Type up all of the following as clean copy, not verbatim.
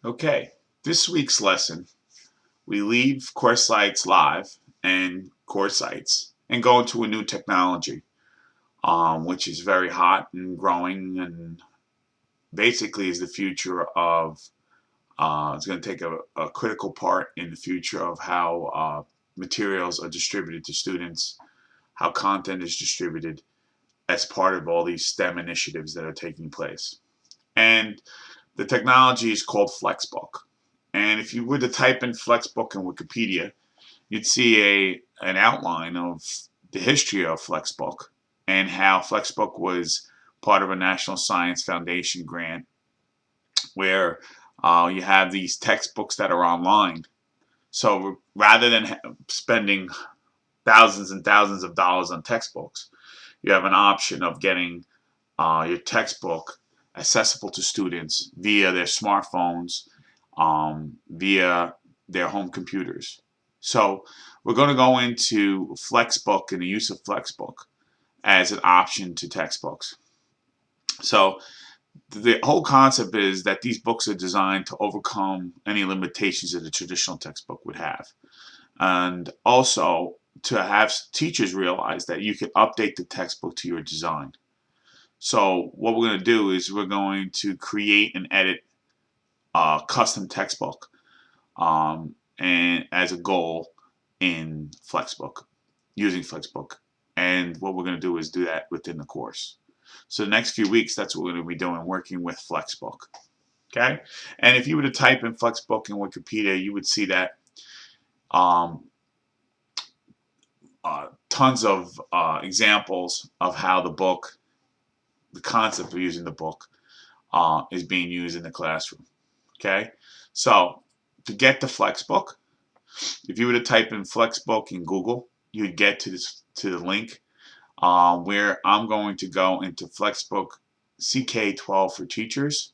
Okay, this week's lesson, we leave Course Sites Live and Course Sites and go into a new technology, which is very hot and growing and basically is the future of, it's going to take a critical part in the future of how materials are distributed to students, how content is distributed as part of all these STEM initiatives that are taking place. And the technology is called Flexbook. And if you were to type in Flexbook in Wikipedia, you'd see an outline of the history of Flexbook and how Flexbook was part of a National Science Foundation grant where you have these textbooks that are online. So rather than spending thousands and thousands of dollars on textbooks, you have an option of getting your textbook accessible to students via their smartphones, via their home computers. So we're going to go into Flexbook and the use of Flexbook as an option to textbooks. So the whole concept is that these books are designed to overcome any limitations that a traditional textbook would have. And also to have teachers realize that you can update the textbook to your design. So what we're going to do is we're going to create and edit a custom textbook and as a goal in Flexbook, using Flexbook. And what we're going to do is do that within the course. So the next few weeks, that's what we're going to be doing, working with Flexbook. Okay? And if you were to type in Flexbook in Wikipedia, you would see that tons of examples of how the concept of using the book is being used in the classroom. Okay? So to get the Flexbook, if you were to type in Flexbook in Google, you'd get to the link where I'm going to go into Flexbook CK12 for teachers.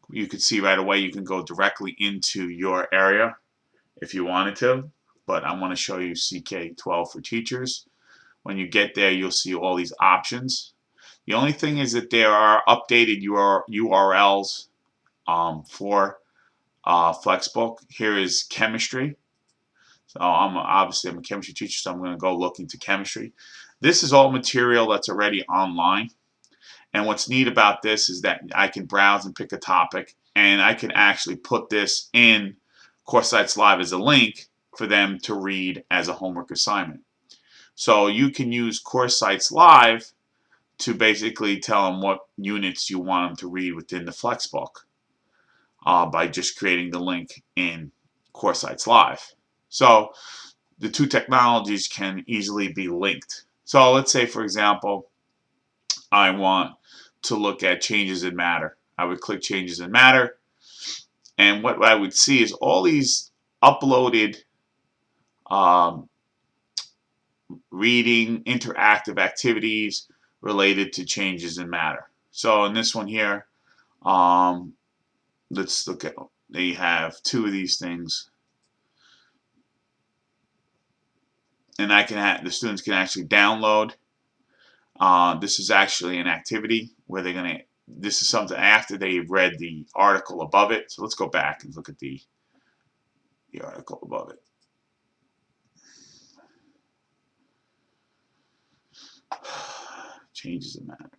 You can see right away you can go directly into your area if you wanted to, but I want to show you CK12 for teachers. When you get there, you'll see all these options. The only thing is that there are updated URLs for Flexbook. Here is chemistry. So obviously I'm a chemistry teacher, so I'm going to go look into chemistry. This is all material that's already online. And what's neat about this is that I can browse and pick a topic, and I can actually put this in Course Sites Live as a link for them to read as a homework assignment. So you can use Course Sites Live to basically tell them what units you want them to read within the Flexbook by just creating the link in Course Sites Live. So the two technologies can easily be linked. So let's say, for example, I want to look at changes in matter. I would click changes in matter, and what I would see is all these uploaded reading interactive activities related to changes in matter. So in this one here, let's look at, they have two of these things, and the students can actually download. This is actually an activity where this is something after they've read the article above it. So let's go back and look at the article above it. Changes in matter.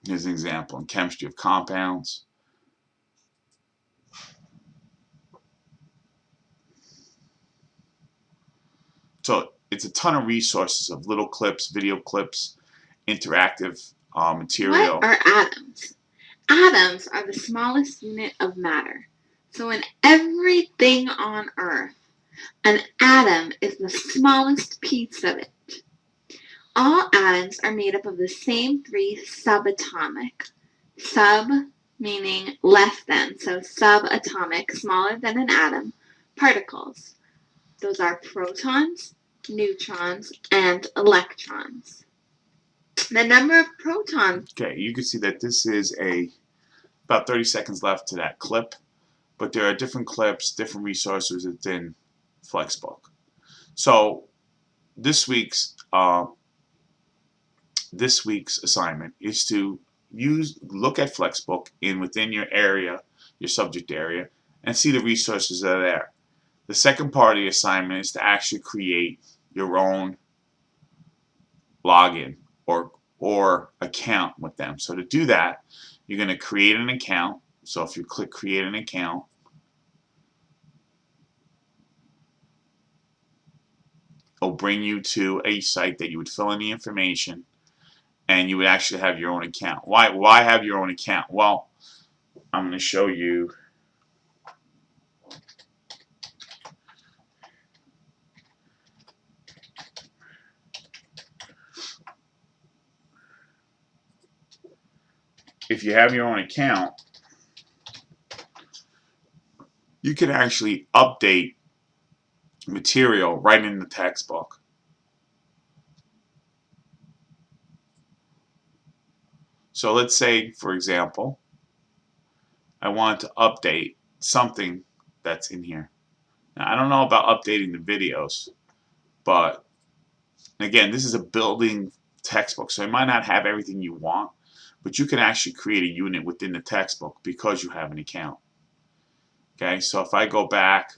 Here's an example in chemistry of compounds. So it's a ton of resources of little clips, video clips, interactive material. What are atoms? Atoms are the smallest unit of matter. So in everything on Earth, an atom is the smallest piece of it. All atoms are made up of the same three subatomic. Sub meaning less than, so subatomic, smaller than an atom, particles. Those are protons, neutrons, and electrons. The number of protons. Okay, you can see that this is about 30 seconds left to that clip, but there are different clips, different resources within Flexbook. So this week's assignment is to look at Flexbook within your area, your subject area, and see the resources that are there. The second part of the assignment is to actually create your own login or account with them. So to do that, you're going to create an account. So if you click create an account, it'll bring you to a site that you would fill in the information and you would actually have your own account. Why have your own account? Well, I'm going to show you. If you have your own account, you can actually update material right in the textbook. So let's say, for example, I want to update something that's in here. Now, I don't know about updating the videos, but again, this is a building textbook, so it might not have everything you want, but you can actually create a unit within the textbook because you have an account. Okay, so if I go back,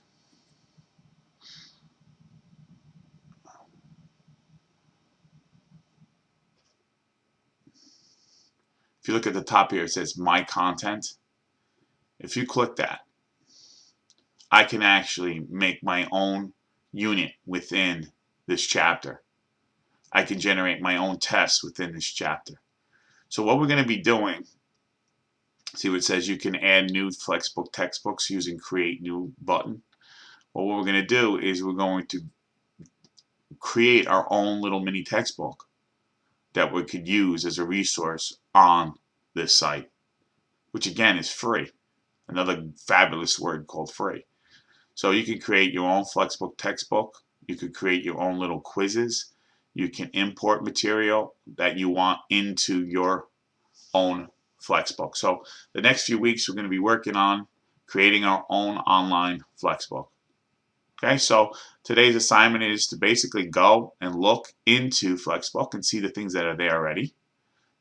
if you look at the top here, it says My Content. If you click that, I can actually make my own unit within this chapter. I can generate my own tests within this chapter. So what we're going to be doing, see what it says, you can add new Flexbook textbooks using Create New button. Well, what we're going to do is we're going to create our own little mini textbook that we could use as a resource on this site, which again is free. Another fabulous word called free. So you can create your own Flexbook textbook. You could create your own little quizzes. You can import material that you want into your own Flexbook. So the next few weeks we're going to be working on creating our own online Flexbook. Okay, so today's assignment is to basically go and look into Flexbook and see the things that are there already.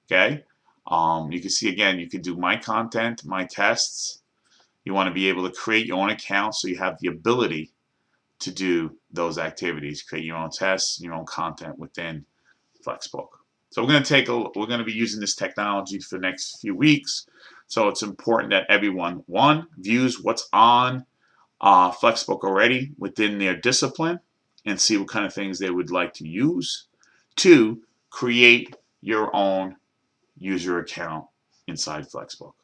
Okay, you can see again, you can do my content, my tests. You want to be able to create your own account so you have the ability to do those activities, create your own tests, your own content within Flexbook. So we're going to be using this technology for the next few weeks. So it's important that everyone, one, views what's on Flexbook already within their discipline and see what kind of things they would like to use. Two, create your own user account inside Flexbook.